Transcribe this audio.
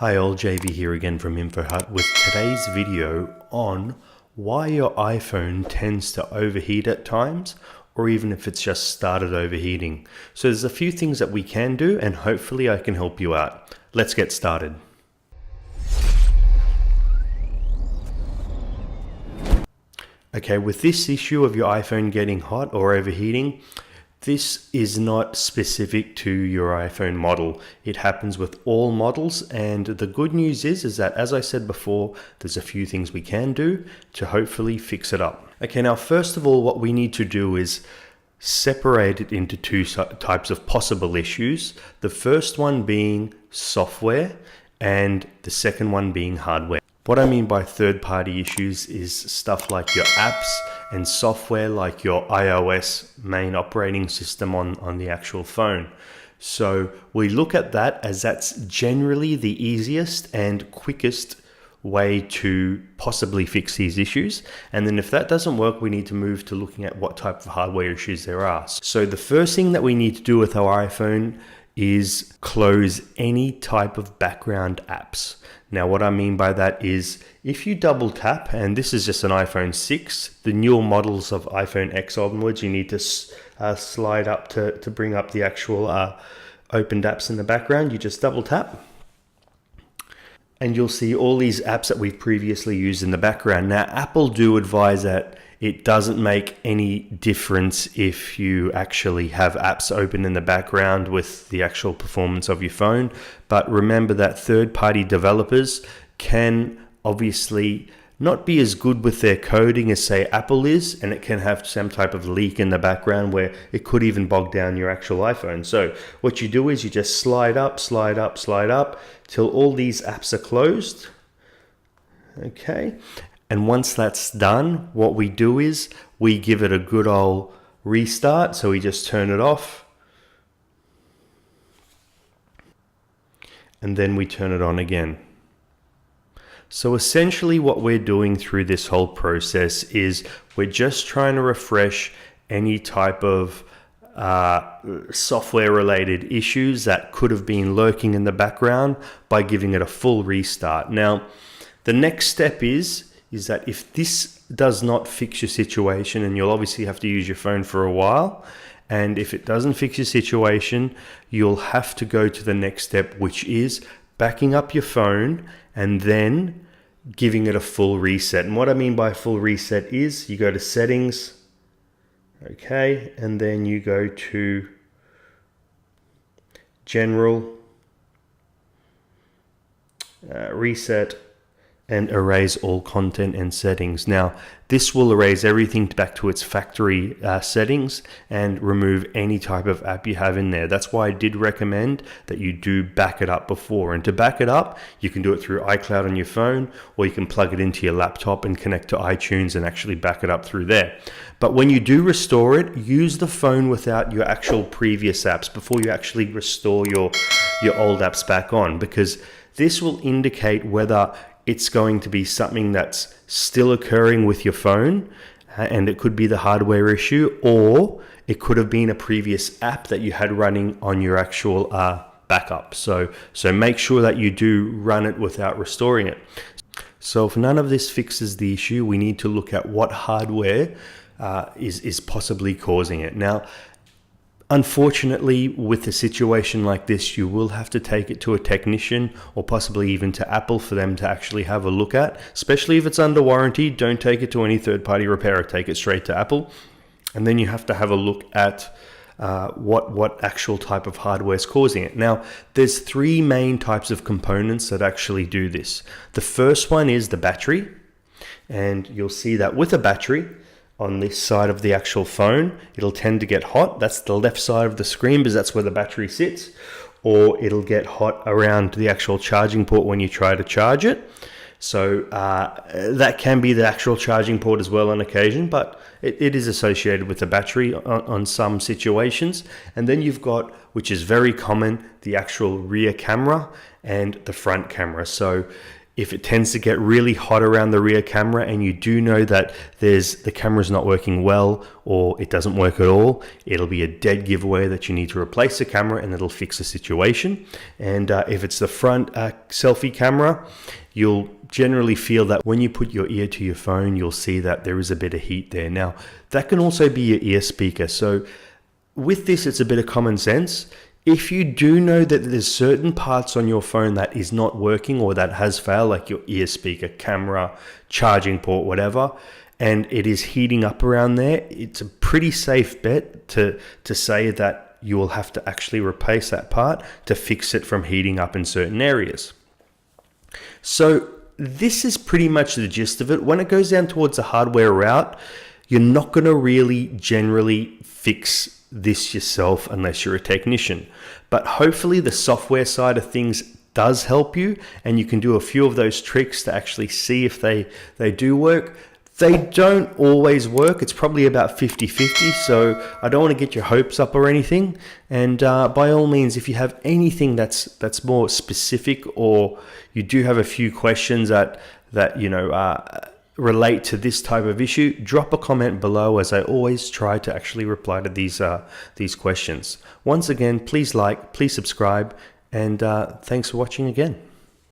Hi all, JV here again from InfoHut with today's video on why your iPhone tends to overheat at times, or even if it's just started overheating. So there's a few things that we can do and hopefully I can help you out. Let's get started. Okay, with this issue of your iPhone getting hot or overheating, this is not specific to your iPhone model. It happens with all models, and the good news is that, as I said before, there's a few things we can do to hopefully fix it up. Okay, now first of all, what we need to do is separate it into two types of possible issues. The first one being software and the second one being hardware. What I mean by third-party issues is stuff like your apps and software like your iOS main operating system on the actual phone. So we look at that as that's generally the easiest and quickest way to possibly fix these issues. And then if that doesn't work, we need to move to looking at what type of hardware issues there are. So the first thing that we need to do with our iPhone is close any type of background apps. Now what I mean by that is if you double tap, and this is just an iPhone 6, the newer models of iPhone X onwards, you need to slide up to bring up the actual opened apps in the background. You just double tap and you'll see all these apps that we've previously used in the background. Now Apple do advise that it doesn't make any difference if you actually have apps open in the background with the actual performance of your phone. But remember that third-party developers can obviously not be as good with their coding as say Apple is, and it can have some type of leak in the background where it could even bog down your actual iPhone. So what you do is you just slide up till all these apps are closed. Okay. And once that's done, what we do is we give it a good old restart. So we just turn it off and then we turn it on again. So essentially what we're doing through this whole process is we're just trying to refresh any type of software related issues that could have been lurking in the background by giving it a full restart. Now, the next step is that if this does not fix your situation, and you'll obviously have to use your phone for a while, and if it doesn't fix your situation, you'll have to go to the next step, which is backing up your phone and then giving it a full reset. And what I mean by full reset is you go to settings, okay, and then you go to general, reset, and erase all content and settings. Now, this will erase everything back to its factory settings and remove any type of app you have in there. That's why I did recommend that you do back it up before. And to back it up, you can do it through iCloud on your phone, or you can plug it into your laptop and connect to iTunes and actually back it up through there. But when you do restore it, use the phone without your actual previous apps before you actually restore your old apps back on, because this will indicate whether it's going to be something that's still occurring with your phone, and it could be the hardware issue, or it could have been a previous app that you had running on your actual backup. So make sure that you do run it without restoring it. So if none of this fixes the issue, we need to look at what hardware is possibly causing it. Now, unfortunately, with a situation like this, you will have to take it to a technician or possibly even to Apple for them to actually have a look at. Especially if it's under warranty, don't take it to any third-party repairer. Take it straight to Apple. And then you have to have a look at what actual type of hardware is causing it. Now, there's three main types of components that actually do this. The first one is the battery. And you'll see that with a battery, on this side of the actual phone, it'll tend to get hot. That's the left side of the screen because that's where the battery sits. Or it'll get hot around the actual charging port when you try to charge it. So that can be the actual charging port as well on occasion, but it is associated with the battery on some situations. And then you've got, which is very common, the actual rear camera and the front camera. So If it tends to get really hot around the rear camera and you do know that the camera's not working well or it doesn't work at all, it'll be a dead giveaway that you need to replace the camera, and it'll fix the situation. And if it's the front selfie camera, you'll generally feel that when you put your ear to your phone, you'll see that there is a bit of heat there. Now, that can also be your ear speaker. So with this, it's a bit of common sense. If you do know that there's certain parts on your phone that is not working or that has failed, like your ear speaker, camera, charging port, whatever, and it is heating up around there, it's a pretty safe bet to say that you will have to actually replace that part to fix it from heating up in certain areas. So this is pretty much the gist of it. When it goes down towards the hardware route, you're not going to really generally fix this yourself unless you're a technician. But hopefully the software side of things does help you, and you can do a few of those tricks to actually see if they do work. They don't always work. It's probably about 50-50, so I don't want to get your hopes up or anything. And by all means, if you have anything that's more specific, or you do have a few questions that relate to this type of issue, drop a comment below, as I always try to actually reply to these questions. Once again, please like, please subscribe, and thanks for watching again.